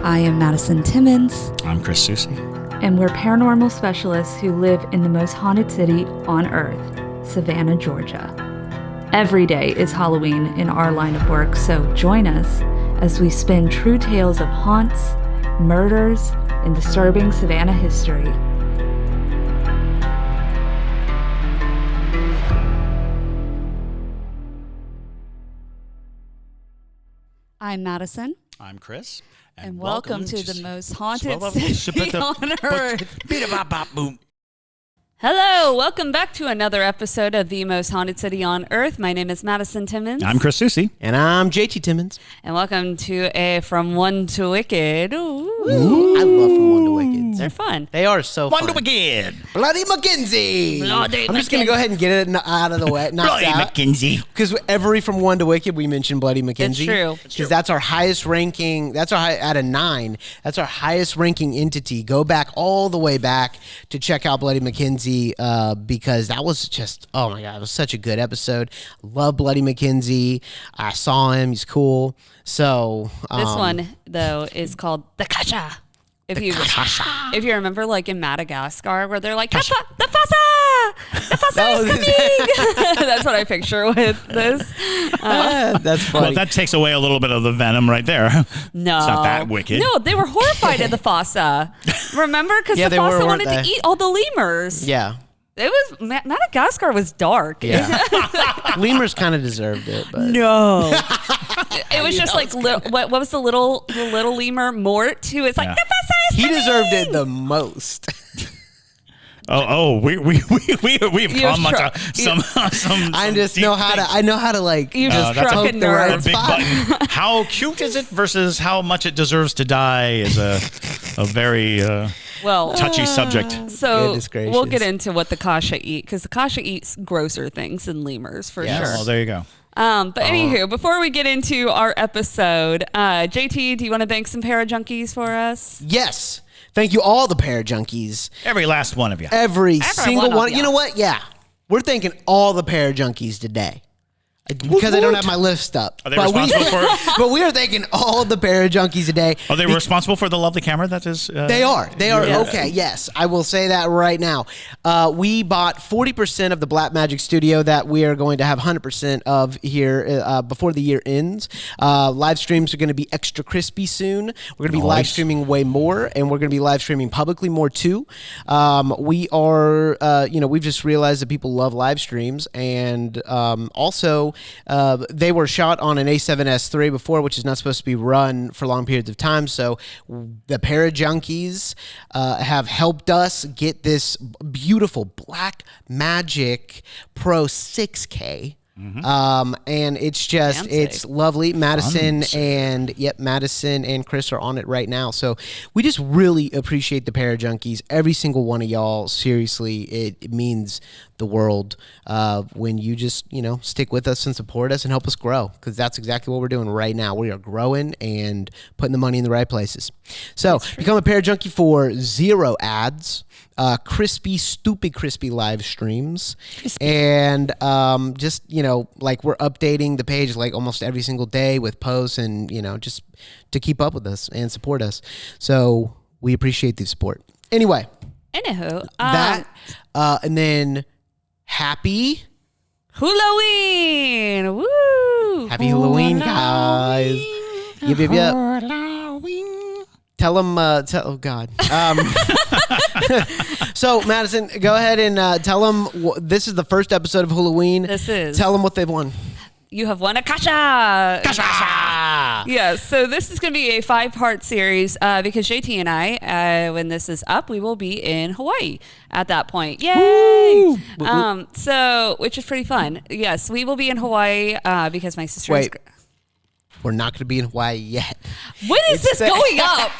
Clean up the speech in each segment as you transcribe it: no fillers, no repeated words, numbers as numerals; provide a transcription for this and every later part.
I am Madison Timmons. I'm Chris Susie. And we're paranormal specialists who live in the most haunted city on earth, Savannah, Georgia. Every day is Halloween in our line of work, so join us as we spin true tales of haunts, murders, and disturbing Savannah history. I'm Madison. I'm Chris. And welcome to the most haunted city on earth. Hello, welcome back to another episode of the most haunted city on earth. My name is Madison Timmons. I'm Chris Susie. And I'm JT Timmons. And welcome to a From One to Wicked. Ooh. I love From One to Wicked. They're fun. They are so fun. One to Wicked. Bloody Mackenzie. Bloody I'm just going to go ahead and get it out of the way. Bloody Mackenzie. Because every From One to Wicked, we mention Bloody Mackenzie. It's true. Because that's our highest ranking. That's our out of 9. That's our highest ranking entity. Go back all the way back to check out Bloody Mackenzie because that was just, oh my God, it was such a good episode. Love Bloody Mackenzie. I saw him. He's cool. So this one, though, is called the Kasha. If you remember, like in Madagascar, where they're like, the Fasa is coming. That's what I picture with this. That's funny. Well, that takes away a little bit of the venom right there. No. It's not that wicked. No, they were horrified at the Fasa. Remember? Because the Fasa wanted to eat all the lemurs. Yeah. It was Madagascar was dark. Yeah. Lemurs kind of deserved it, but no. It was just like what was the little lemur Mort who is like the Fasa is coming. He deserved it the most. We've come onto some. I just know how to. I know how to like. You just that's struck a nerve. Big button. How cute is it versus how much it deserves to die is a very touchy subject. So we'll get into what the Kasha eat because the Kasha eats grosser things than lemurs for sure. Well, there you go. But anywho, before we get into our episode, JT, do you want to thank some Parajunkies for us? Yes. Thank you, all the Parajunkies. Every last one of you. Every single one. You know what? Yeah. We're thanking all the Parajunkies today. Because I don't have my list up. Are they responsible for it? But we are thanking all the Parajunkies today. Are they responsible for the lovely camera that is? They are. Yes. Okay, yes. I will say that right now. We bought 40% of the Black Magic Studio that we are going to have 100% of here before the year ends. Live streams are going to be extra crispy soon. We're going to be live streaming way more, and we're going to be live streaming publicly more too. We are, we've just realized that people love live streams, and also they were shot on an A7S III before, which is not supposed to be run for long periods of time. So the Parajunkies have helped us get this beautiful Black Magic Pro 6K. Mm-hmm. And it's just, fancy. It's lovely. Madison and Chris are on it right now. So we just really appreciate the Parajunkies. Every single one of y'all. Seriously, it means the world when you just, stick with us and support us and help us grow, because that's exactly what we're doing right now. We are growing and putting the money in the right places. So become a Parajunkie for 0 ads. Stupid crispy live streams. And just, like we're updating the page like almost every single day with posts and, just to keep up with us and support us. So we appreciate the support. Anyway. Anywho. And then happy Hulaween. Woo! Happy Hulaween, guys. Yep. Tell them, oh God. So, Madison, go ahead and tell them, this is the first episode of Hulaween. This is. Tell them what they've won. You have won a Kasha. Kasha! Yes, so this is going to be a 5-part series because JT and I, when this is up, we will be in Hawaii at that point. Yay! So, which is pretty fun. Yes, we will be in Hawaii because my sister is... We're not going to be in Hawaii yet. When is this going up?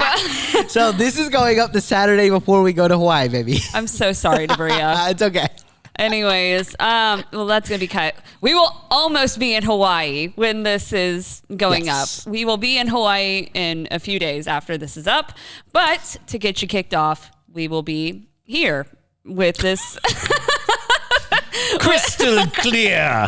So this is going up the Saturday before we go to Hawaii, baby. I'm so sorry, Debria. It's okay. Anyways, well, that's going to be we will almost be in Hawaii when this is going up. We will be in Hawaii in a few days after this is up. But to get you kicked off, we will be here with this. Crystal clear.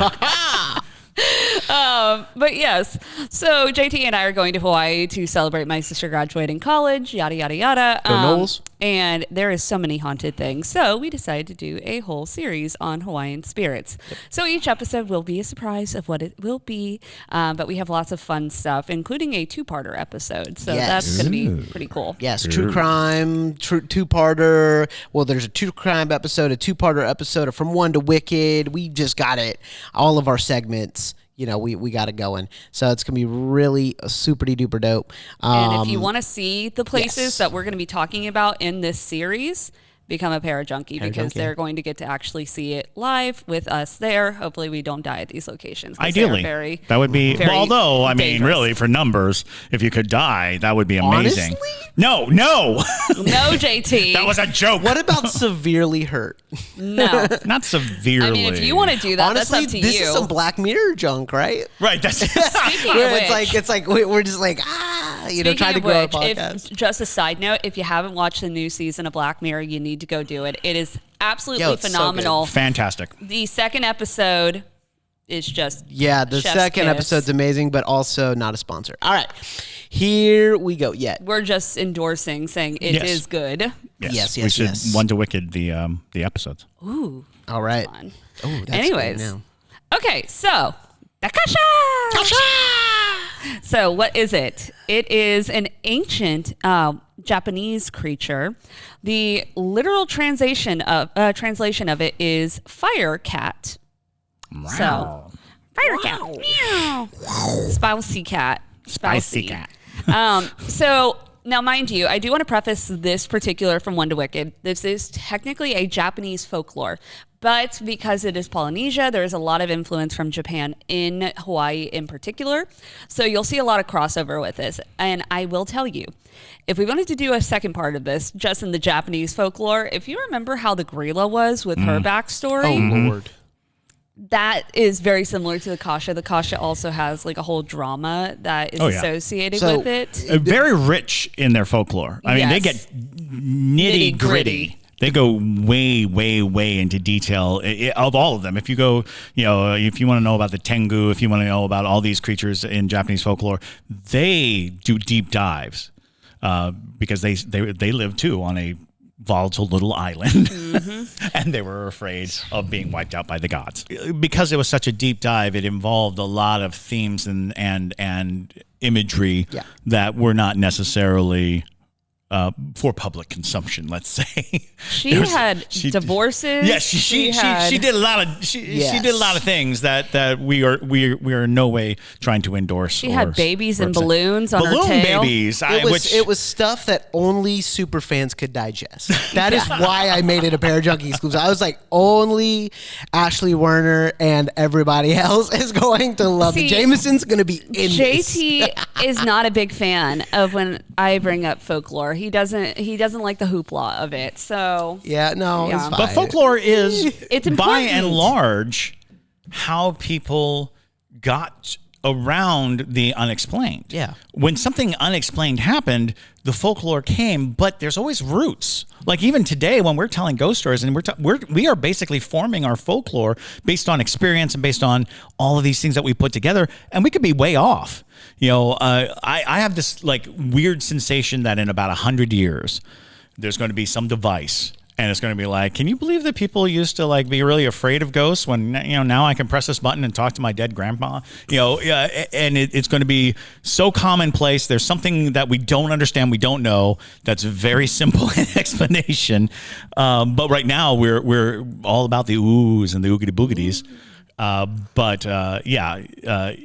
But yes, so JT and I are going to Hawaii to celebrate my sister graduating college, yada, yada, yada. Go Knowles. And there is so many haunted things. So we decided to do a whole series on Hawaiian spirits. Yep. So each episode will be a surprise of what it will be. But we have lots of fun stuff, including a two-parter episode. So that's going to be pretty cool. Yes, true crime, two-parter. Well, there's a true crime episode, a two-parter episode, From One to Wicked. We just got it. All of our segments. We got it going. So it's going to be really super-duper dope. And if you want to see the places that we're going to be talking about in this series, become a Parajunkie because they're going to get to actually see it live with us there. Hopefully we don't die at these locations. Ideally. That would be, although, I mean, really, for numbers, if you could die, that would be amazing. Honestly? No. No, JT. That was a joke. What about severely hurt? No. Not severely. I mean, if you want to do that, honestly, that's up to this you. is some Black Mirror junk, right? Right. That's it's like we're just like, trying to grow a podcast. Just a side note, if you haven't watched the new season of Black Mirror, you need to go do it. It is absolutely phenomenal. So fantastic. The second episode is just the second episode's amazing, but also not a sponsor. All right, here we go. We're just endorsing, saying it is good. Yes. We should One to Wicked the episodes. Ooh. All right. Oh, anyways. Okay, so the Kasha. So what is it? It is an ancient Japanese creature. The literal translation of it is fire cat. Wow. So fire cat. Meow. Spicy cat. Spicy cat. So now, mind you, I do want to preface this particular From One to Wicked. This is technically a Japanese folklore, but because it is Polynesia, there is a lot of influence from Japan in Hawaii in particular. So you'll see a lot of crossover with this. And I will tell you, if we wanted to do a second part of this, just in the Japanese folklore, if you remember how the gorilla was with her backstory. Oh, Lord. That is very similar to the Kasha. The Kasha also has like a whole drama that is associated with it. Very rich in their folklore. I mean, they get nitty gritty. They go way, way, way into detail of all of them. If you go, if you want to know about the Tengu, if you want to know about all these creatures in Japanese folklore, they do deep dives because they live too on a volatile little island, and they were afraid of being wiped out by the gods. Because it was such a deep dive, it involved a lot of themes and imagery that were not necessarily for public consumption, let's say. She had divorces. Yes, she did a lot of she did a lot of things that we are in no way trying to endorse. She had babies and balloons on her tail. Babies. It was stuff that only super fans could digest. That is why I made it a Parajunkie exclusive. I was like, only Ashley Werner and everybody else is going to love it. Jameson's going to be in JT is not a big fan of when I bring up folklore. He doesn't like the hoopla of it. So it's fine. But folklore is it's by and large how people got around the unexplained. Yeah. When something unexplained happened, the folklore came, but there's always roots. Like even today when we're telling ghost stories and we are basically forming our folklore based on experience and based on all of these things that we put together, and we could be way off. I have this like weird sensation that in about 100 years, there's going to be some device and it's going to be like, can you believe that people used to like be really afraid of ghosts when, now I can press this button and talk to my dead grandpa, and it's going to be so commonplace. There's something that we don't understand. We don't know. That's very simple in explanation. But right now we're all about the oohs and the oogity boogities.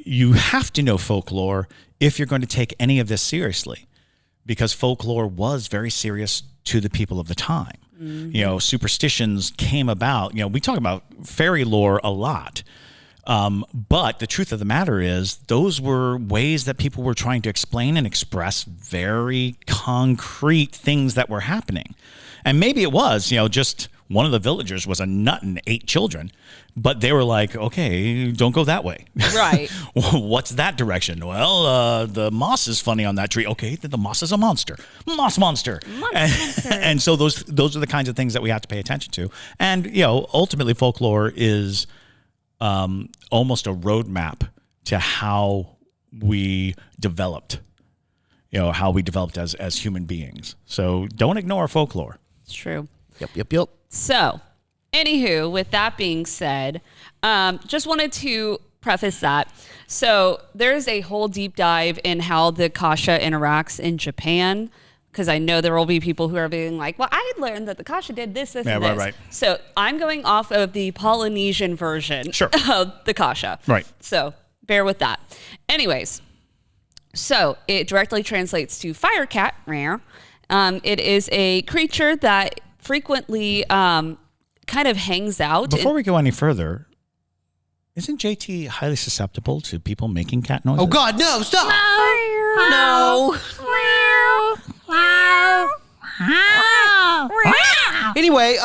You have to know folklore if you're going to take any of this seriously, because folklore was very serious to the people of the time. Superstitions came about. We talk about fairy lore a lot, but the truth of the matter is those were ways that people were trying to explain and express very concrete things that were happening. And maybe it was, just one of the villagers was a nut and 8 children, but they were like, okay, don't go that way. Right. What's that direction? Well, the moss is funny on that tree. Okay, then the moss is a monster. Moss monster. And so those are the kinds of things that we have to pay attention to. And, ultimately folklore is almost a roadmap to how we developed, as human beings. So don't ignore folklore. It's true. Yep. So, anywho, with that being said, just wanted to preface that. So there's a whole deep dive in how the Kasha interacts in Japan, because I know there will be people who are being like, well, I learned that the Kasha did this, and this. Right. So I'm going off of the Polynesian version of the Kasha. Right. So bear with that. Anyways, so it directly translates to fire cat. It is a creature that frequently kind of hangs out. Before we go any further, isn't JT highly susceptible to people making cat noises? Oh, God, no, stop. No. Anyway,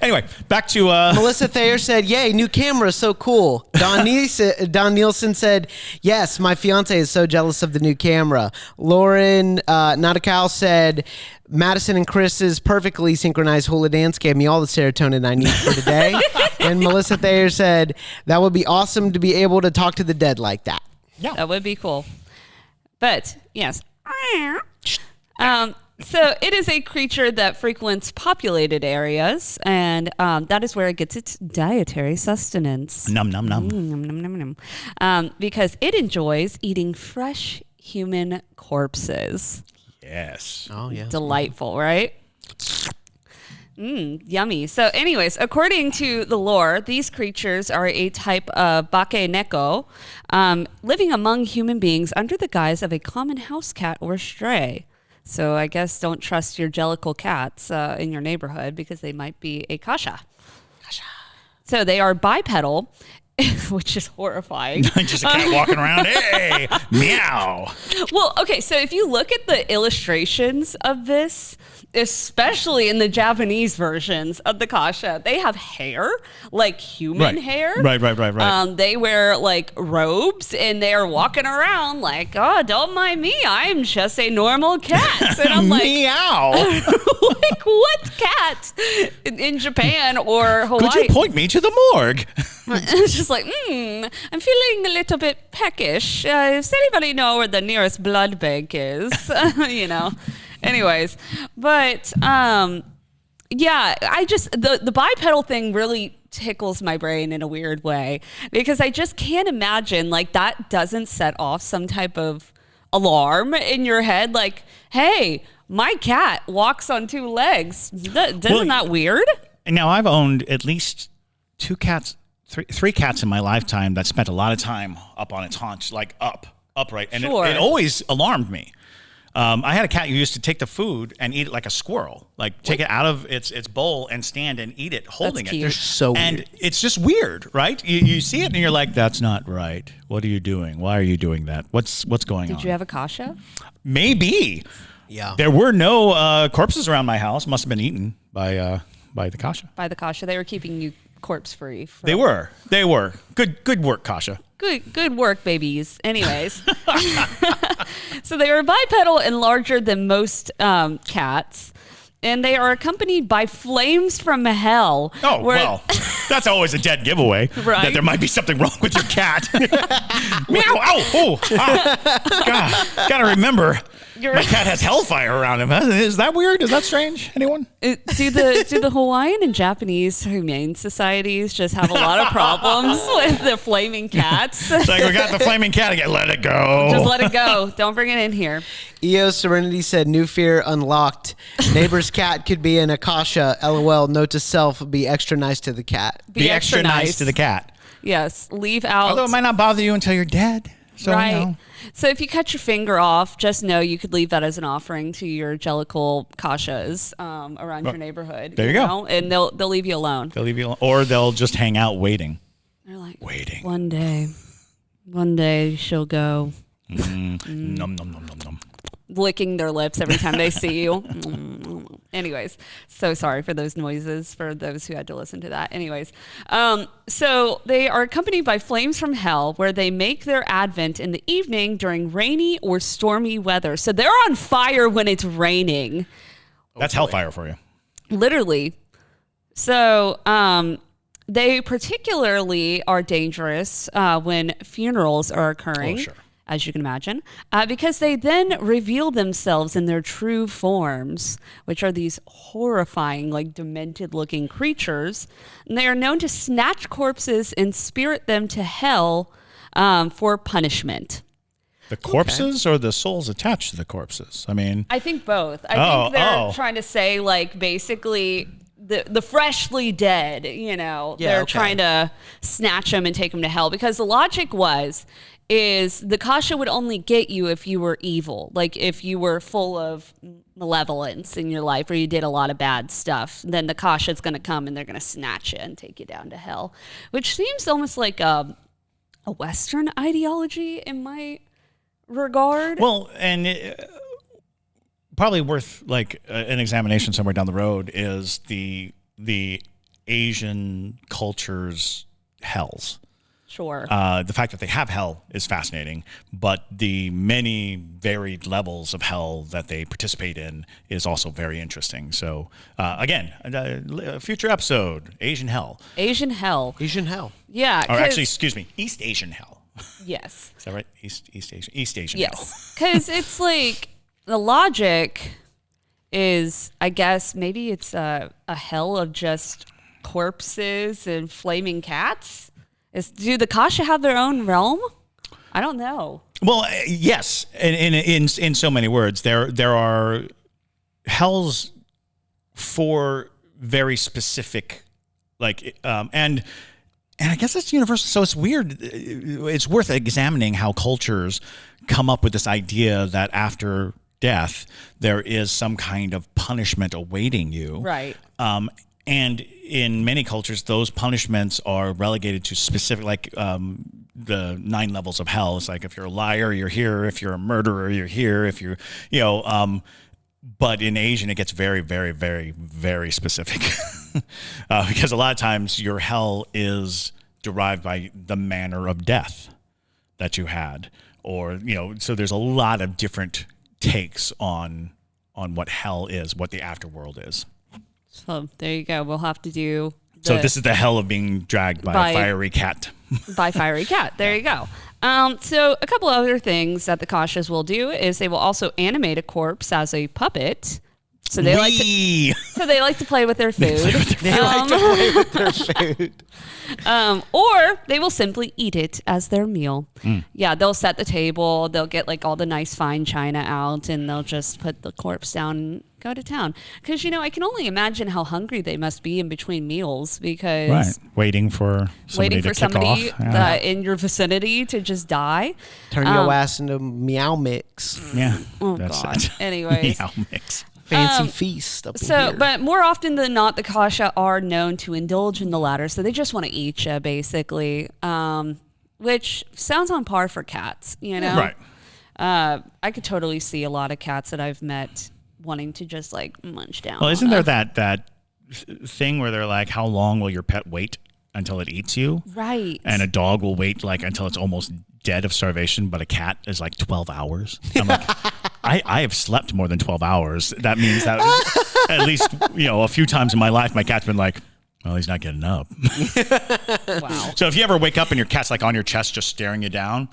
Anyway, back to... Melissa Thayer said, yay, new camera, so cool. Don Nielsen said, yes, my fiance is so jealous of the new camera. Lauren Notacal said, Madison and Chris's perfectly synchronized hula dance gave me all the serotonin I need for today. And Melissa Thayer said, that would be awesome to be able to talk to the dead like that. Yeah. That would be cool. But, yes. So it is a creature that frequents populated areas, and that is where it gets its dietary sustenance. Num, num, num. Num, num, num, num. Because it enjoys eating fresh human corpses. Yes. Oh, yeah. Delightful, right? Yummy. So anyways, according to the lore, these creatures are a type of bakeneko, living among human beings under the guise of a common house cat or stray. So I guess don't trust your jellicle cats in your neighborhood because they might be a kasha. So they are bipedal, which is horrifying. Just a cat walking around. Hey, meow. Well, okay, so if you look at the illustrations of this, especially in the Japanese versions of the Kasha, they have hair, like human hair. Right. They wear like robes and they're walking around like, oh, don't mind me. I'm just a normal cat. And I'm like, meow. like what cat in Japan or Hawaii? Could you point me to the morgue? It's just like, I'm feeling a little bit peckish. Does anybody know where the nearest blood bank is? Anyways, but yeah, I just the bipedal thing really tickles my brain in a weird way because I just can't imagine like that doesn't set off some type of alarm in your head like, hey, my cat walks on two legs. Isn't that weird? Now I've owned at least three cats in my lifetime that spent a lot of time up on its haunch, like upright, and sure. it always alarmed me. I had a cat who used to take the food and eat it like a squirrel, like take it out of its bowl and stand and eat it, holding That's it. cute. They're so weird. And it's just weird, right? You see it and you're like, that's not right. What are you doing? Why are you doing that? What's going on? Did you have a Kasha? Maybe. Yeah. There were no corpses around my house. Must have been eaten by the Kasha. By the Kasha. They were keeping you corpse free. They were. Good work, Kasha. Good work, babies. Anyways. So they are bipedal and larger than most cats. And they are accompanied by flames from hell. Oh, well, that's always a dead giveaway. Right. That there might be something wrong with your cat. Meow, ow, oh, God, gotta remember. My cat has hellfire around him. Is that weird? Is that strange? Anyone? Do the Hawaiian and Japanese humane societies just have a lot of problems with the flaming cats? It's like, we got the flaming cat again. Let it go. Just let it go. Don't bring it in here. EO Serenity said, new fear unlocked. Neighbor's cat could be an Akasha. LOL. Note to self, be extra nice to the cat. Be extra nice to the cat. Yes. Leave out. Although it might not bother you until you're dead. So, right. So if you cut your finger off, just know you could leave that as an offering to your jellicle kashas around your neighborhood. There you go. And they'll leave you alone. They'll leave you alone. Or they'll just hang out waiting. They're like, waiting. One day she'll go. Nom, nom, nom, nom, nom. Licking their lips every time they see you. Anyways, so sorry for those noises for those who had to listen to that. Anyways, so they are accompanied by flames from hell where they make their advent in the evening during rainy or stormy weather. So they're on fire when it's raining. That's hellfire for you. Literally. So They particularly are dangerous when funerals are occurring. Oh, sure. As you can imagine, because they then reveal themselves in their true forms, which are these horrifying, like demented-looking creatures. And they are known to snatch corpses and spirit them to hell for punishment. The corpses or the souls attached to the corpses? I mean, I think both. I think they're trying to say, like, basically the freshly dead, they're trying to snatch them and take them to hell, because the logic is the Kasha would only get you if you were evil, like if you were full of malevolence in your life or you did a lot of bad stuff. Then the Kasha is going to come and they're going to snatch you and take you down to hell, which seems almost like a Western ideology in my regard. Well, and probably worth like an examination somewhere down the road is the Asian culture's hells. Sure. The fact that they have hell is fascinating, but the many varied levels of hell that they participate in is also very interesting. So, again, a future episode, Asian hell. Asian hell. Asian hell. Yeah. Or actually, excuse me, East Asian hell. Yes. Is that right? East Asian hell. Yes. Because it's like the logic is, I guess, maybe it's a hell of just corpses and flaming cats. Do the Kasha have their own realm? I don't know. Well, yes, in so many words, there are hells for very specific, like, and I guess that's universal. So it's weird. It's worth examining how cultures come up with this idea that after death there is some kind of punishment awaiting you. Right. And in many cultures, those punishments are relegated to specific, like the 9 levels of hell. It's like if you're a liar, you're here. If you're a murderer, you're here. If you're, but in Asian, it gets very, very, very, very specific because a lot of times your hell is derived by the manner of death that you had, or so there's a lot of different takes on what hell is, what the afterworld is. So there you go. We'll have to do. So this is the hell of being dragged by a fiery cat. By fiery cat. There you go. So a couple other things that the Kashas will do is they will also animate a corpse as a puppet. So they like to play with their food. Or they will simply eat it as their meal. Yeah, they'll set the table. They'll get like all the nice fine china out, and they'll just put the corpse down and go to town. Because I can only imagine how hungry they must be in between meals, because waiting for somebody in your vicinity to just die. Turn your ass into meow mix. Yeah. Oh God. Anyways. Meow mix. Fancy feast up in here. But more often than not, the Kasha are known to indulge in the latter. So they just want to eat you, basically, which sounds on par for cats, Right. I could totally see a lot of cats that I've met wanting to just like munch down. Well, isn't there that thing where they're like, how long will your pet wait until it eats you? Right. And a dog will wait like until it's almost dead of starvation, but a cat is like 12 hours. I'm like, I have slept more than 12 hours. That means that at least, a few times in my life, my cat's been like, well, he's not getting up. Wow. So if you ever wake up and your cat's like on your chest, just staring you down,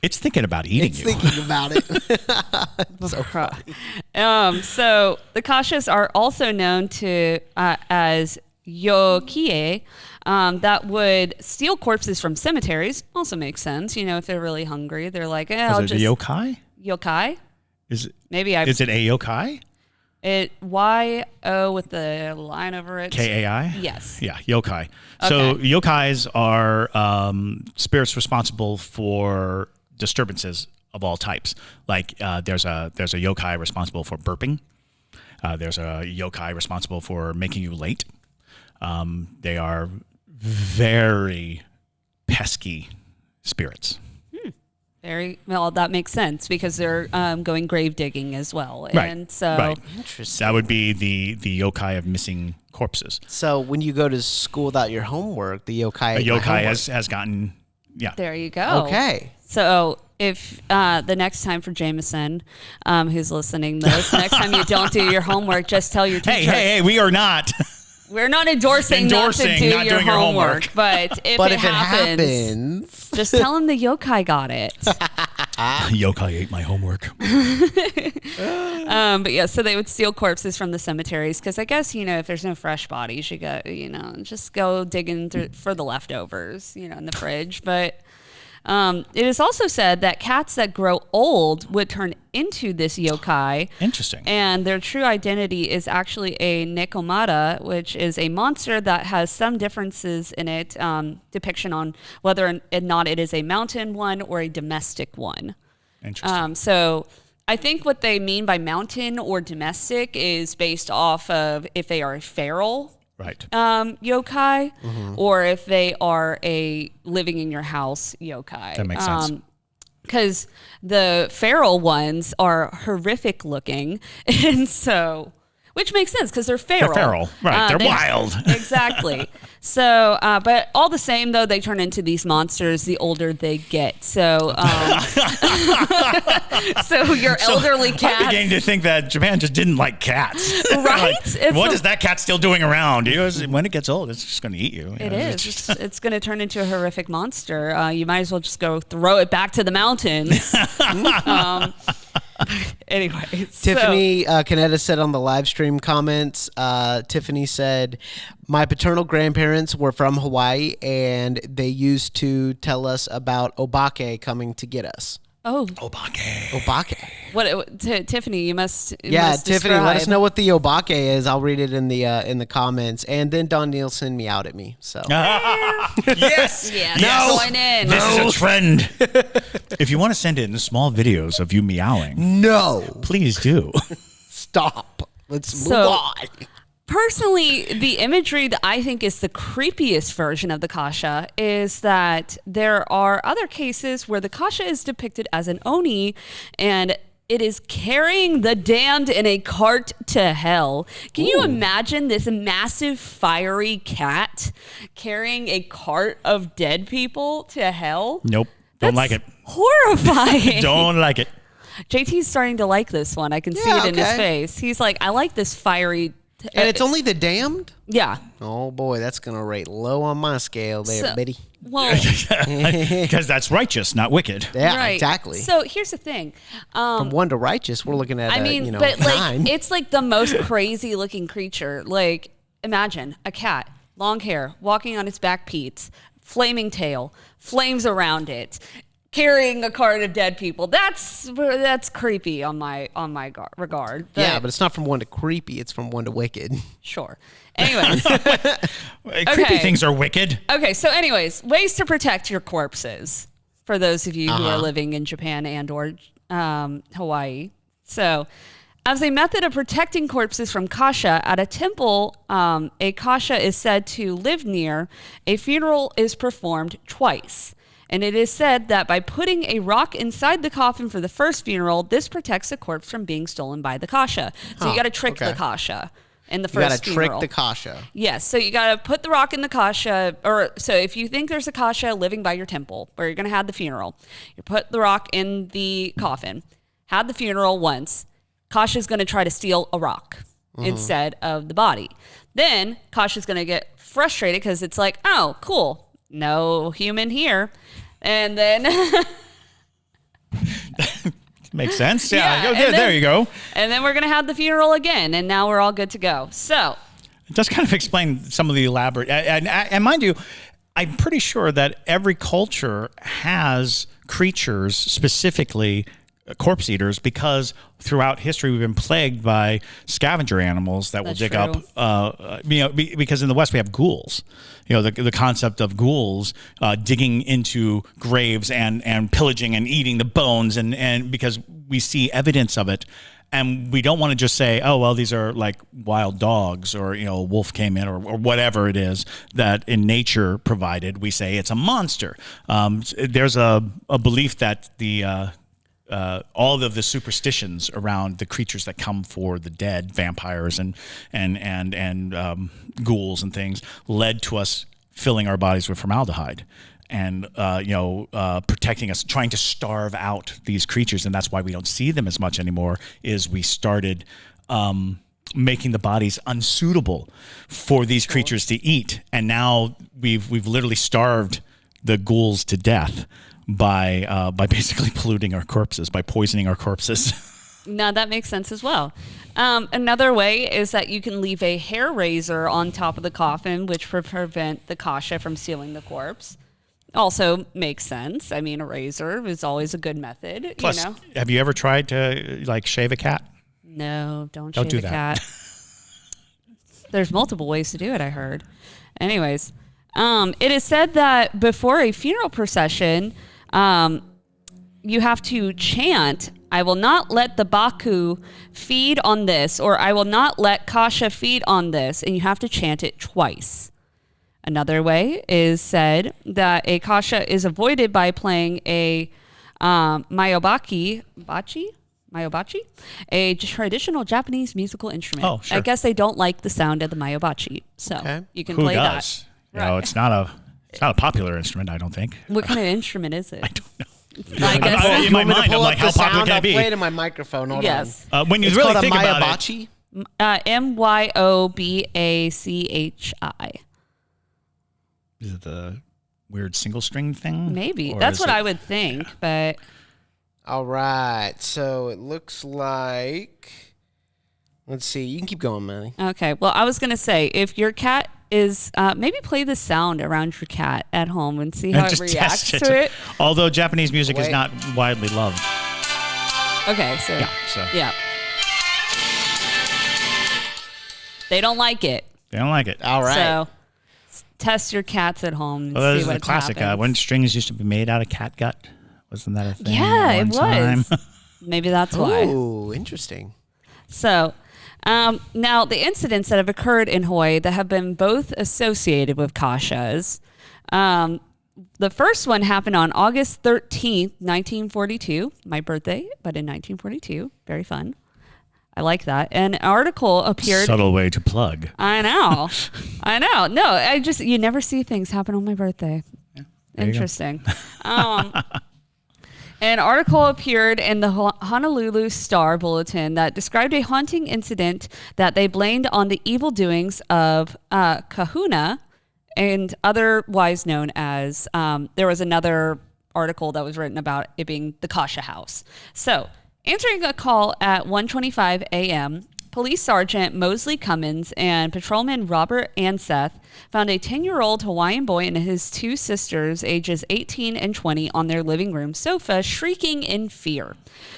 it's thinking about eating you. It's thinking about it. So funny. So the Kashas are also known to as yokie, that would steal corpses from cemeteries. Also makes sense. If they're really hungry, they're like, I'll is it just yokai? Yokai. Is it? Maybe Is it a yokai? It Y-O with the line over it. K-A-I? Yes. Yeah, yokai. So yokais are spirits responsible for disturbances of all types. Like there's a yokai responsible for burping. There's a yokai responsible for making you late. They are very pesky spirits. Very well. That makes sense because they're going grave digging as well, Right. And so Interesting. That would be the yokai of missing corpses. So when you go to school without your homework, the yokai. A yokai has gotten there you go. Okay. So if the next time for Jameson, who's listening, next time you don't do your homework, just tell your teacher. Hey, we are not. We're not endorsing not to do not your doing your homework, but if it happens, just tell him the yokai got it. Yokai ate my homework. But yeah, so they would steal corpses from the cemeteries because I guess, if there's no fresh bodies, you go, just go digging for the leftovers, in the fridge. But it is also said that cats that grow old would turn into this yokai. Interesting. And their true identity is actually a nekomata, which is a monster that has some differences in it, depiction on whether or not it is a mountain one or a domestic one. Interesting. So I think what they mean by mountain or domestic is based off of if they are a feral right. Yokai, or if they are a living in your house yokai. That makes sense. Because the feral ones are horrific looking, and so, which makes sense because they're feral. They're feral, right? They're wild. Exactly. So, but all the same, though, they turn into these monsters the older they get. So, so your elderly cat. I'm beginning to think that Japan just didn't like cats. Right? Like, what is that cat still doing around? When it gets old, it's just going to eat you. It is. It's going to turn into a horrific monster. You might as well just go throw it back to the mountains. Anyway, Tiffany Canetta said on the live stream comments, Tiffany said, my paternal grandparents were from Hawaii, and they used to tell us about obake coming to get us. Oh, Obake. What, Tiffany? You must. Tiffany, describe. let us know what the obake is. I'll read it in the comments, and then Don Nielsen meowed at me. So yes, yeah, no, join in. This is a trend. If you want to send in small videos of you meowing, no, please do. Stop. Let's move on. Personally, the imagery that I think is the creepiest version of the Kasha is that there are other cases where the Kasha is depicted as an oni, and it is carrying the damned in a cart to hell. Can you imagine this massive fiery cat carrying a cart of dead people to hell? Nope. Don't like it. Horrifying. Don't like it. JT's starting to like this one. I can see it in his face. He's like, I like this fiery. And it's only the damned? Yeah. Oh, boy, that's going to rate low on my scale there, Betty. Well, because that's righteous, not wicked. Yeah, right. exactly. So here's the thing. From 1 to righteous, we're looking at, but 9. it's like the most crazy looking creature. Like, imagine a cat, long hair, walking on its back peats, flaming tail, flames around it, carrying a cart of dead people. That's creepy on my regard. But it's not from 1 to creepy. It's from 1 to wicked. Sure. Anyways. Creepy things are wicked. Okay. So anyways, ways to protect your corpses for those of you who are living in Japan and or Hawaii. So as a method of protecting corpses from Kasha, at a temple, a Kasha is said to live near. A funeral is performed twice. And it is said that by putting a rock inside the coffin for the first funeral, this protects the corpse from being stolen by the Kasha. So you got to trick the Kasha in the first funeral. You got to trick the Kasha. Yes. So you got to put the rock in the Kasha. So if you think there's a Kasha living by your temple where you're going to have the funeral, you put the rock in the coffin, have the funeral once. Kasha's going to try to steal a rock instead of the body. Then Kasha's going to get frustrated because it's like, oh, cool. No human here. And then makes sense. Yeah. There you go. And then we're going to have the funeral again. And now we're all good to go. So it does kind of explain some of the elaborate. And mind you, I'm pretty sure that every culture has creatures, specifically corpse eaters, because throughout history we've been plagued by scavenger animals that will dig up. Because in the West we have ghouls. The concept of ghouls digging into graves and pillaging and eating the bones, and because we see evidence of it. And we don't want to just say, oh, well, these are like wild dogs, or, a wolf came in, or whatever it is that in nature provided. We say it's a monster. There's a belief that all of the superstitions around the creatures that come for the dead, vampires and ghouls and things, led to us filling our bodies with formaldehyde and protecting us, trying to starve out these creatures. And that's why we don't see them as much anymore. Is we started making the bodies unsuitable for these creatures to eat. And now we've literally starved the ghouls to death by basically polluting our corpses, by poisoning our corpses. No, that makes sense as well. Another way is that you can leave a hair razor on top of the coffin, which would prevent the Kasha from stealing the corpse. Also makes sense. I mean, a razor is always a good method. Plus, you know? Have you ever tried to like shave a cat? No, don't do shave a that. cat. There's multiple ways to do it, I heard. Anyways, it is said that before a funeral procession, you have to chant, "I will not let the Baku feed on this," or "I will not let Kasha feed on this," and you have to chant it twice. Another way is said that a Kasha is avoided by playing a mayobachi, a traditional Japanese musical instrument. Oh, sure. I guess they don't like the sound of the mayobachi, so you can Who play does? that. You know, Right. it's not a popular instrument, I don't think. What kind of instrument is it? I don't know. I guess. In my mind, I'm like, how popular can I'll it be? play it in my microphone. Hold Yes. When you It's really called think a about it, mayobachi. Myobachi. is it the weird single string thing? Maybe. Or That's is what it- I would think, but All right. So it looks like. Let's see. You can keep going, Manny. okay. Well, I was going to say, if your cat is, maybe play the sound around your cat at home and see how it Just reacts test to it. Although Japanese music is Wait. not widely loved. Okay, so Yeah, so they don't like it. they don't like it. All right. So test your cats at home and Well, see this is what the classic. happens. When strings used to be made out of cat gut. Wasn't that a thing? Yeah, at it one time? was. Maybe that's why. Ooh, interesting. So, now the incidents that have occurred in Hawaii that have been both associated with Kashas. The first one happened on August 13th, 1942, my birthday, but in 1942. Very fun. I like that. An article appeared. Subtle way to plug. I know. No, you never see things happen on my birthday. There you go. Interesting. An article appeared in the Honolulu Star Bulletin that described a haunting incident that they blamed on the evil doings of Kahuna, and otherwise known as, there was another article that was written about it being the Kasha House. So, answering a call at 1:25 a.m., Police Sergeant Mosley Cummins and Patrolman Robert Anseth found a 10-year-old Hawaiian boy and his two sisters, ages 18 and 20, on their living room sofa, shrieking in fear.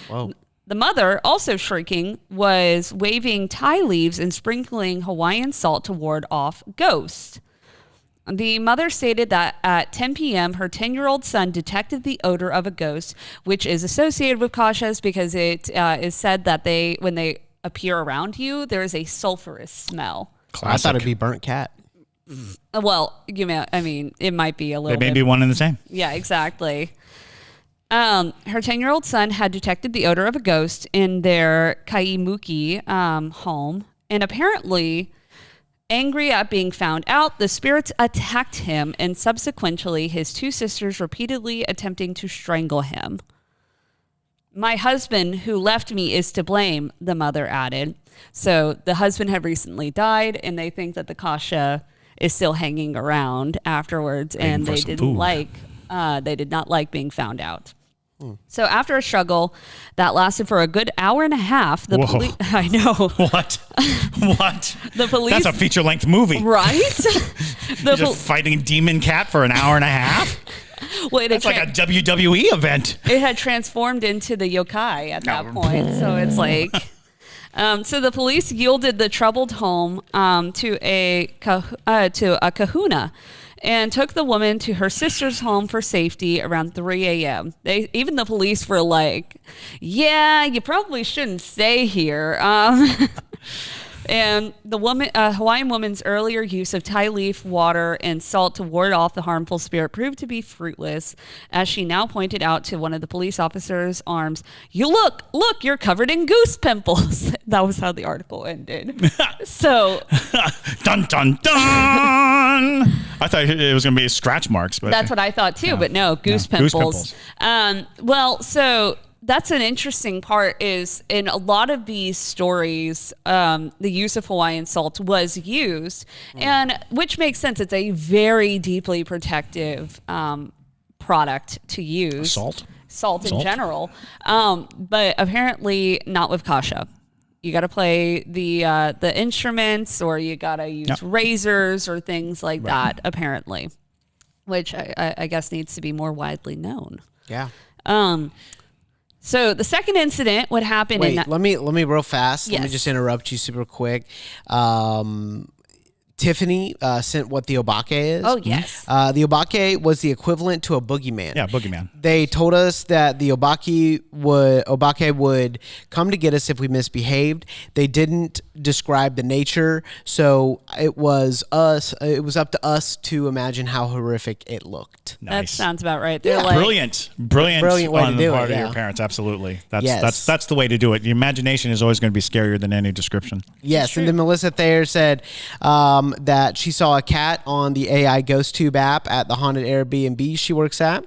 Whoa. The mother, also shrieking, was waving Thai leaves and sprinkling Hawaiian salt to ward off ghosts. The mother stated that at 10 p.m., her 10-year-old son detected the odor of a ghost, which is associated with Kashas because it is said that when they appear around you, there is a sulfurous smell. Classic. I thought it'd be burnt cat. Well, it might be a They little may bit. be one and the same. Yeah, exactly. Her 10-year-old son had detected the odor of a ghost in their Kaimuki home, and apparently, angry at being found out, the spirits attacked him, and subsequently, his two sisters repeatedly attempting to strangle him. My husband, who left me, is to blame, the mother added. So the husband had recently died, and they think that the Kasha is still hanging around afterwards, and for they some didn't food. they did not like being found out. So after a struggle that lasted for a good hour and a half, the Whoa. police. I know. What? What? The police. That's a feature-length movie. Right? You're just fighting demon cat for an hour and a half? Well, That's like a WWE event. it had transformed into the yokai at that point. So it's like, so the police yielded the troubled home to a kahuna and took the woman to her sister's home for safety around 3 a.m. Even the police were like, yeah, you probably shouldn't stay here. And the Hawaiian woman's earlier use of Thai leaf, water, and salt to ward off the harmful spirit proved to be fruitless, as she now pointed out to one of the police officers' arms, look, you're covered in goose pimples. That was how the article ended. So Dun, dun, dun. I thought it was going to be scratch marks. But that's what I thought too, but no, goose goose pimples. pimples. Well, so that's an interesting part is in a lot of these stories, the use of Hawaiian salt was used, and which makes sense. It's a very deeply protective product to use. Salt in general, but apparently not with Kasha. You got to play the instruments, or you got to use razors or things like that. Apparently, which I guess needs to be more widely known. Yeah. So the second incident would happen. Wait, let me real fast. Yes. Let me just interrupt you super quick. Tiffany sent what the obake is. Oh, yes. The obake was the equivalent to a boogeyman. Yeah, boogeyman. They told us that the obake would come to get us if we misbehaved. They didn't describe the nature, so it was up to us to imagine how horrific it looked. Nice. That sounds about right. They're like, Brilliant way on to the do part it, of yeah. your parents. Absolutely. Yes. That's the way to do it. Your imagination is always going to be scarier than any description. Yes, and then Melissa Thayer said that she saw a cat on the AI GhostTube app at the haunted Airbnb she works at.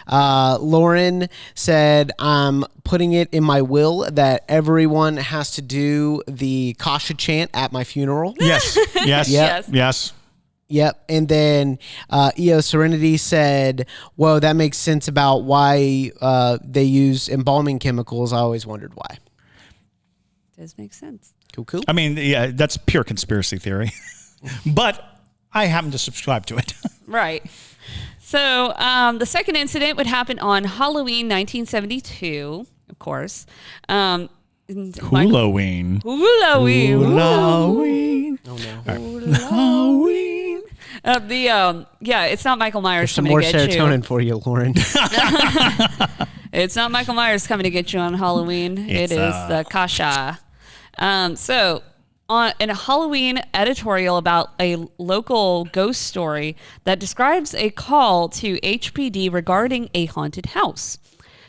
Lauren said, I'm putting it in my will that everyone has to do the Kasha chant at my funeral. Yes. Yes. Yep. Yes. Yep. And then EO Serenity said, whoa, that makes sense about why they use embalming chemicals. I always wondered why. does make sense. Cool. I mean, yeah, that's pure conspiracy theory, but I happen to subscribe to it. Right. So the second incident would happen on Halloween 1972, of course. Hulaween. Hulaween. Hulaween. Oh, no. Halloween. It's not Michael Myers Some coming more to get serotonin you. for you, Lauren. It's not Michael Myers coming to get you on Halloween. It's, it is the Kasha. So in a Halloween editorial about a local ghost story that describes a call to HPD regarding a haunted house.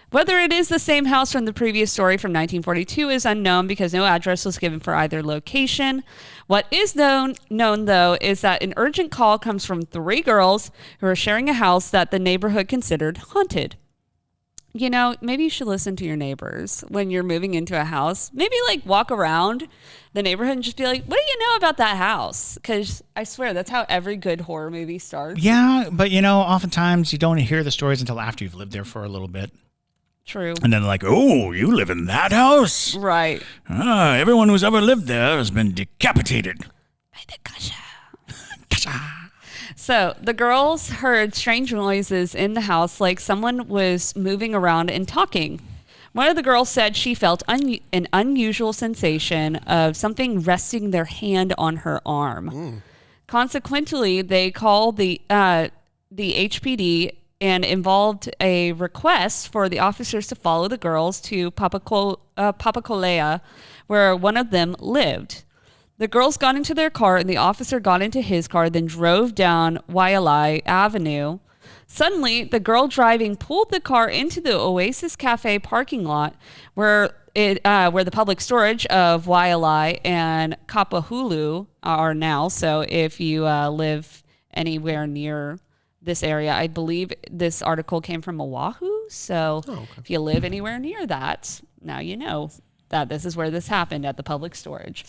Whether it is the same house from the previous story from 1942 is unknown because no address was given for either location. What is known though, is that an urgent call comes from 3 girls who are sharing a house that the neighborhood considered haunted. You know, maybe you should listen to your neighbors when you're moving into a house. Maybe like walk around the neighborhood and just be like, what do you know about that house? Because I swear that's how every good horror movie starts. Yeah, but oftentimes you don't hear the stories until after you've lived there for a little bit. True. And then like, oh, you live in that house? Right. Everyone who's ever lived there has been decapitated. By the Kasha. Kasha. So the girls heard strange noises in the house, like someone was moving around and talking. One of the girls said she felt an unusual sensation of something resting their hand on her arm. Consequently, they called the HPD and involved a request for the officers to follow the girls to Papakolea, where one of them lived. The girls got into their car and the officer got into his car, then drove down Waialae Avenue. Suddenly, the girl driving pulled the car into the Oasis Cafe parking lot where the public storage of Waialae and Kapahulu are now. So if you live anywhere near this area, I believe this article came from Oahu. So if you live anywhere near that, now you know that this is where this happened, at the public storage.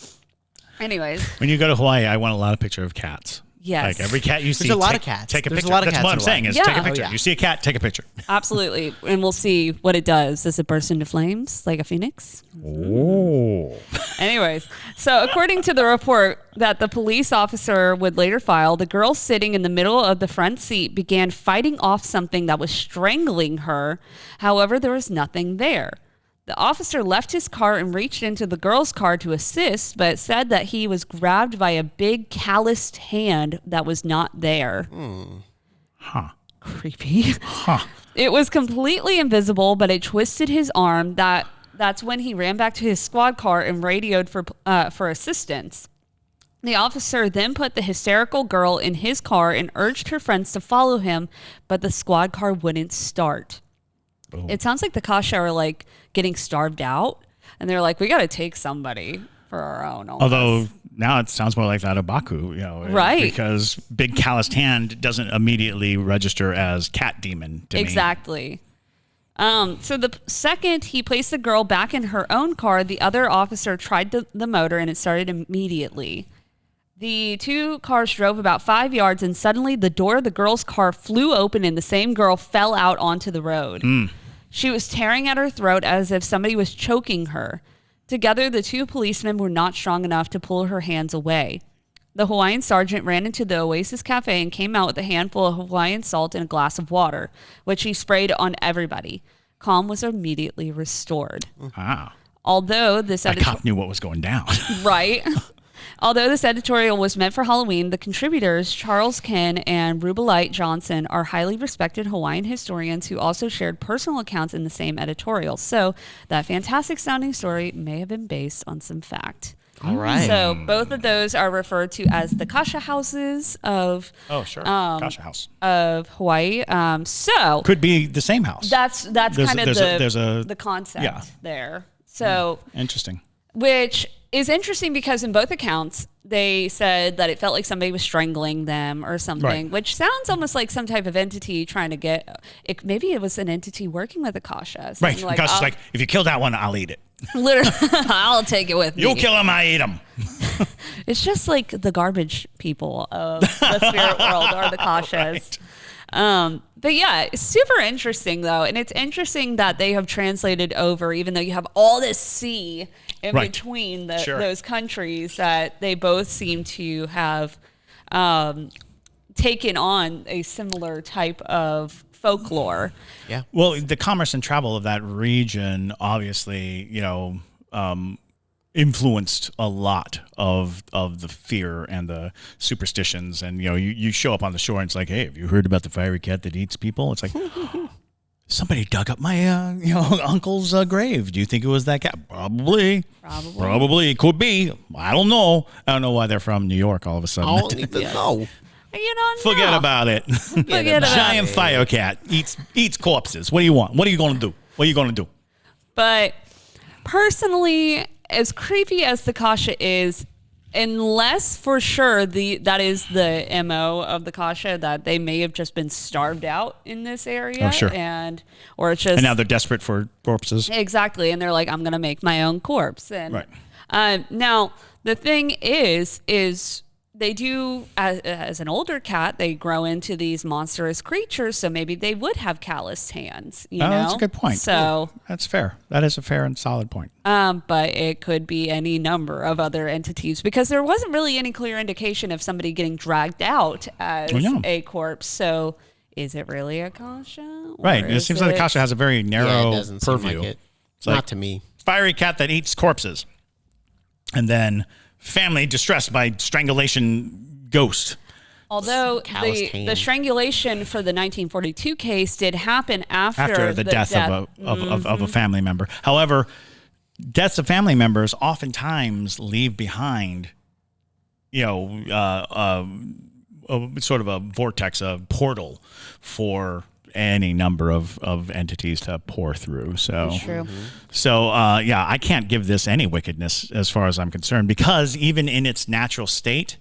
Anyways. When you go to Hawaii, I want a lot of pictures of cats. Yes. Like every cat you see. There's a lot of cats. Take a There's a picture. lot of That's cats what I'm in saying is Hawaii. take a Yeah. picture. Oh, yeah. You see a cat, take a picture. Absolutely. And we'll see what it does. Does it burst into flames like a phoenix? Oh. Anyways, so according to the report that the police officer would later file, the girl sitting in the middle of the front seat began fighting off something that was strangling her. However, there was nothing there. The officer left his car and reached into the girl's car to assist, but said that he was grabbed by a big calloused hand that was not there. Huh. Creepy. Huh. It was completely invisible, but it twisted his arm. That's when he ran back to his squad car and radioed for assistance. The officer then put the hysterical girl in his car and urged her friends to follow him, but the squad car wouldn't start. Oh. It sounds like the Kasha are like getting starved out, and they're like, we got to take somebody for our own. Almost. Although now it sounds more like that Obaku, Right. Because big calloused hand doesn't immediately register as cat demon to me. Exactly. So the second he placed the girl back in her own car, the other officer tried the motor, and it started immediately. The two cars drove about 5 yards, and suddenly the door of the girl's car flew open, and the same girl fell out onto the road. She was tearing at her throat as if somebody was choking her. Together, the two policemen were not strong enough to pull her hands away. The Hawaiian sergeant ran into the Oasis Cafe and came out with a handful of Hawaiian salt and a glass of water, which he sprayed on everybody. Calm was immediately restored. Ah. Although this The cop knew what was going down. Right. Although this editorial was meant for Halloween, the contributors, Charles Ken and Rubelite Johnson, are highly respected Hawaiian historians who also shared personal accounts in the same editorial. So that fantastic sounding story may have been based on some fact. All right. So both of those are referred to as the Kasha houses of Kasha house of Hawaii. So could be the same house. that's kind of the concept yeah. there. So Interesting. which is interesting because in both accounts they said that it felt like somebody was strangling them or something, Right. which sounds almost like some type of entity trying to get it. Maybe it was an entity working with the Kasha. Right. Kasha's like, if you kill that one, I'll eat it. Literally, I'll take it with me. You kill him, I eat him. It's just like the garbage people of the spirit world are the Kashas. Right. But yeah, it's super interesting though. And it's interesting that they have translated over, even though you have all this sea in Right. between Sure. those countries, that they both seem to have taken on a similar type of folklore. Yeah. Well, the commerce and travel of that region, obviously, influenced a lot of the fear and the superstitions. And, you show up on the shore and it's like, hey, have you heard about the fiery cat that eats people? It's like, somebody dug up my, uncle's grave. Do you think it was that cat? Probably. It could be. I don't know. I don't know why they're from New York all of a sudden. I don't even know. You don't know. Forget about it. Forget about Giant it. fire cat eats corpses. What do you want? What are you going to do? But personally, as creepy as the Kasha is, unless for sure that is the MO of the Kasha, that they may have just been starved out in this area. Oh, sure. Or it's just. And now they're desperate for corpses. Exactly. And they're like, I'm going to make my own corpse. And Right. Now, the thing is they do, as an older cat, they grow into these monstrous creatures, so maybe they would have calloused hands, you know? That's a good point. So That's fair. That is a fair and solid point. but it could be any number of other entities, because there wasn't really any clear indication of somebody getting dragged out as a corpse. So is it really a Kasha? Right. It seems like the Kasha has a very Yeah, it narrow doesn't seem purview. like it. It's like Not to me. fiery cat that eats corpses. And then family distressed by strangulation ghost. Although Calloused the hand. strangulation for the 1942 case did happen after The death of a family member. However, deaths of family members oftentimes leave behind, sort of a vortex, a portal for any number of entities to pour through. So, True. I can't give this any wickedness as far as I'm concerned, because even in its natural state,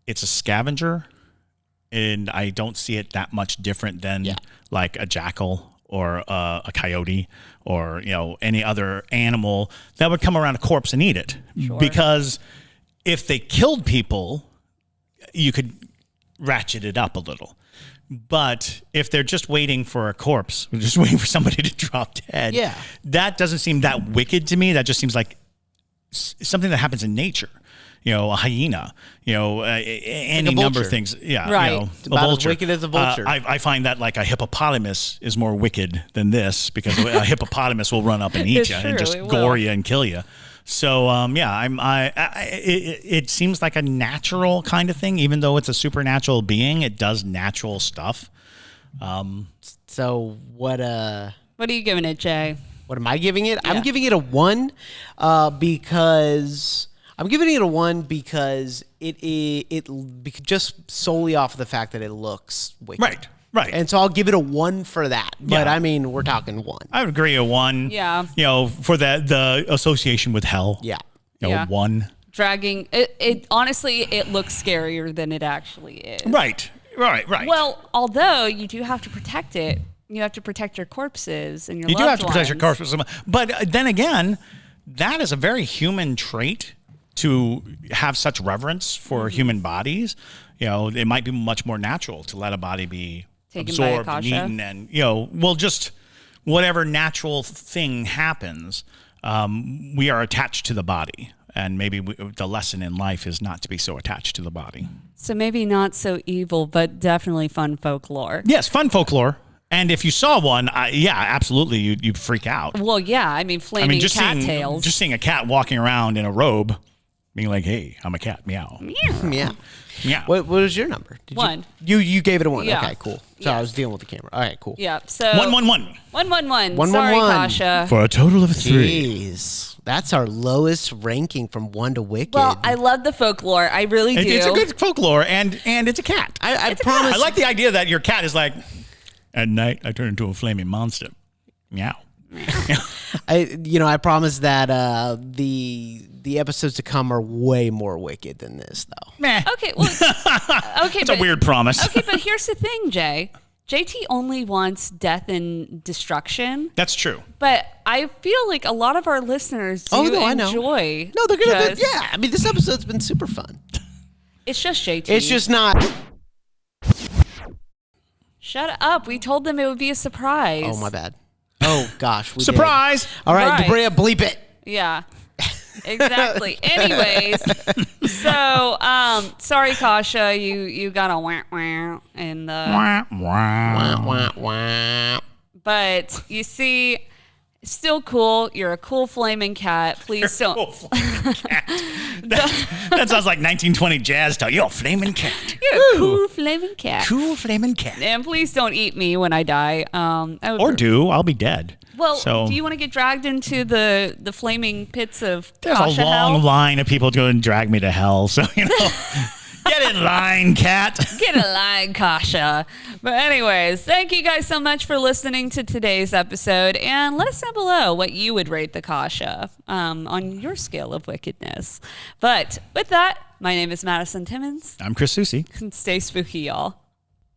it's a scavenger, and I don't see it that much different than like a jackal or a coyote or any other animal that would come around a corpse and eat it. Sure. Because if they killed people, you could ratchet it up a little. But if they're just waiting for a corpse, just waiting for somebody to drop dead, that doesn't seem that wicked to me. That just seems like something that happens in nature. A hyena, any number of things. Yeah, Right. It's about as wicked as a vulture. I find that like a hippopotamus is more wicked than this, because a hippopotamus will run up and eat It's you true, and just it gore will. you and kill you. So it seems like a natural kind of thing, even though it's a supernatural being. It does natural stuff. So what? What are you giving it, Jay? What am I giving it? Yeah. I'm giving it a 1 because it just solely off of the fact that it looks wicked. Right. And so I'll give it a 1 for that. But Yeah. I mean, we're talking 1. I would agree, a 1. Yeah. For the association with hell. Yeah. Yeah. 1. Dragging it honestly, it looks scarier than it actually is. Right. Well, although you do have to protect it, you have to protect your corpses and your You do have loved to protect your ones. corpses. But then again, that is a very human trait to have such reverence for human bodies. You know, it might be much more natural to let a body be Taken by a absorbed and Kasha. eaten, and well, just whatever natural thing happens, we are attached to the body, and maybe the lesson in life is not to be so attached to the body. So maybe not so evil, but definitely fun folklore. Yes, fun folklore. And if you saw one, yeah, absolutely, you'd freak out. Well, yeah, I mean, flaming just cattails. seeing a cat walking around in a robe, being like, "Hey, I'm a cat, meow." Yeah. Yeah. What was your number? Did One. You gave it a 1. Yeah. Okay, cool. So I was dealing with the camera. All right, cool. Yeah. So 111 111. Sorry, 111. Kasha. for a total of 3. Jeez, that's our lowest ranking from 1 to Wicked. Well, I love the folklore. I really do. It's a good folklore, and it's a cat. I promise. I like the idea that your cat is like, at night I turn into a flaming monster, meow. I promise that the episodes to come are way more wicked than this, though. Meh. Okay. Well. Okay. It's a weird promise. Okay, but here's the thing, Jay. JT only wants death and destruction. That's true. But I feel like a lot of our listeners do I know. enjoy. No, they're gonna. just- Yeah, I mean, this episode's been super fun. It's just JT. It's just not. Shut up. We told them it would be a surprise. Oh my bad. Oh gosh, we did. Surprise! All right, Right. Debrea, bleep it. Yeah. Exactly. Anyways, so sorry, Kasha, you got a wah wah in the Wah, wah. Wah, wah. but you see, still cool. You're a cool flaming cat. Please don't. Cool flaming cat. That sounds like 1920 jazz style. You're a flaming cat. You're a cool flaming cat. Cool flaming cat. And please don't eat me when I die. I would Or do. I'll be dead. Well, So do you want to get dragged into the flaming pits of there's Kasha a long hell? line of people going to drag me to hell. So, get in line, cat. Get a line, Kasha. But anyways, thank you guys so much for listening to today's episode, and let us know below what you would rate the Kasha on your scale of wickedness. But with that, my name is Madison Timmons, I'm Chris Susi. and stay spooky, y'all.